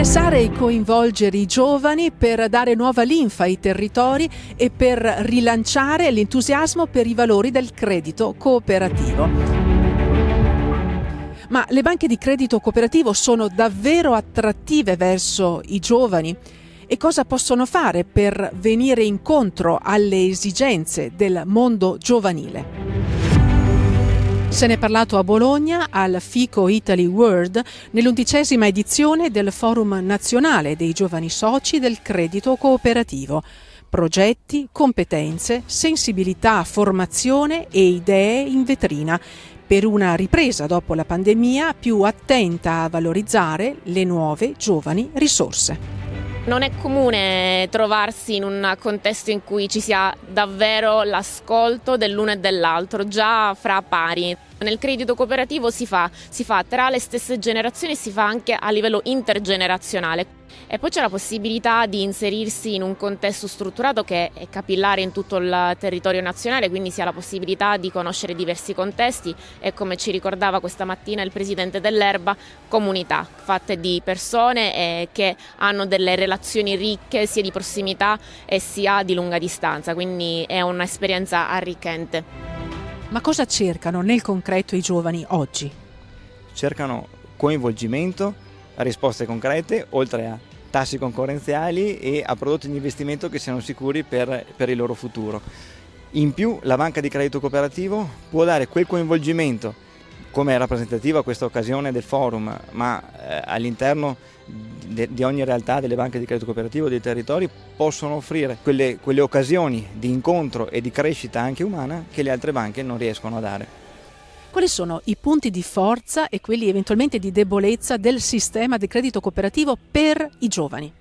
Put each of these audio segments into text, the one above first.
Interessare e coinvolgere i giovani per dare nuova linfa ai territori e per rilanciare l'entusiasmo per i valori del credito cooperativo. Ma le banche di credito cooperativo sono davvero attrattive verso i giovani? E cosa possono fare per venire incontro alle esigenze del mondo giovanile? Se ne è parlato a Bologna al FICO Italy World nell'11ª edizione del Forum Nazionale dei Giovani Soci del Credito Cooperativo. Progetti, competenze, sensibilità, formazione e idee in vetrina per una ripresa dopo la pandemia più attenta a valorizzare le nuove giovani risorse. Non è comune trovarsi in un contesto in cui ci sia davvero l'ascolto dell'uno e dell'altro, già fra pari. Nel credito cooperativo si fa tra le stesse generazioni e si fa anche a livello intergenerazionale. E poi c'è la possibilità di inserirsi in un contesto strutturato che è capillare in tutto il territorio nazionale, quindi si ha la possibilità di conoscere diversi contesti e, come ci ricordava questa mattina il presidente dell'Erba, comunità fatte di persone che hanno delle relazioni ricche sia di prossimità e sia di lunga distanza, quindi è un'esperienza arricchente. Ma cosa cercano nel concreto i giovani oggi? Cercano coinvolgimento, risposte concrete, oltre a tassi concorrenziali e a prodotti di investimento che siano sicuri per il loro futuro. In più la banca di credito cooperativo può dare quel coinvolgimento, come è rappresentativa questa occasione del forum, ma all'interno di ogni realtà delle banche di credito cooperativo dei territori possono offrire quelle occasioni di incontro e di crescita anche umana che le altre banche non riescono a dare. Quali sono i punti di forza e quelli eventualmente di debolezza del sistema di credito cooperativo per i giovani?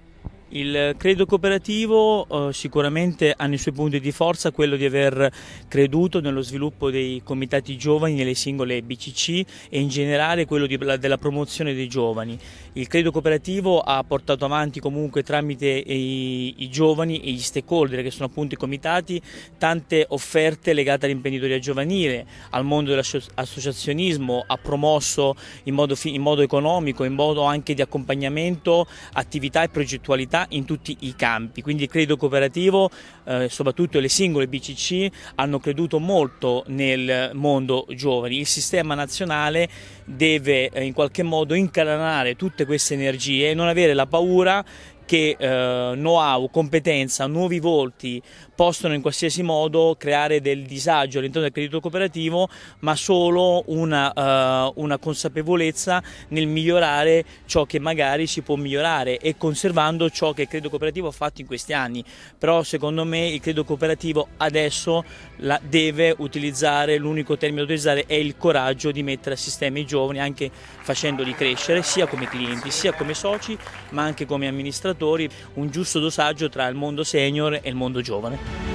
Il credito cooperativo sicuramente ha nei suoi punti di forza quello di aver creduto nello sviluppo dei comitati giovani nelle singole BCC e in generale quello della promozione dei giovani. Il credito cooperativo ha portato avanti comunque tramite i giovani e gli stakeholder che sono appunto i comitati tante offerte legate all'imprenditoria giovanile, al mondo dell'associazionismo, ha promosso in modo economico, in modo anche di accompagnamento, attività e progettualità in tutti i campi. Quindi il credito cooperativo, soprattutto le singole BCC, hanno creduto molto nel mondo giovani. Il sistema nazionale deve in qualche modo incanalare tutte queste energie e non avere la paura che know-how, competenza, nuovi volti possono in qualsiasi modo creare del disagio all'interno del credito cooperativo, ma solo una consapevolezza nel migliorare ciò che magari si può migliorare e conservando ciò che il credito cooperativo ha fatto in questi anni. Però secondo me il credito cooperativo adesso deve utilizzare, l'unico termine da utilizzare è il coraggio di mettere a sistema i giovani, anche facendoli crescere sia come clienti, sia come soci, ma anche come amministratori, un giusto dosaggio tra il mondo senior e il mondo giovane.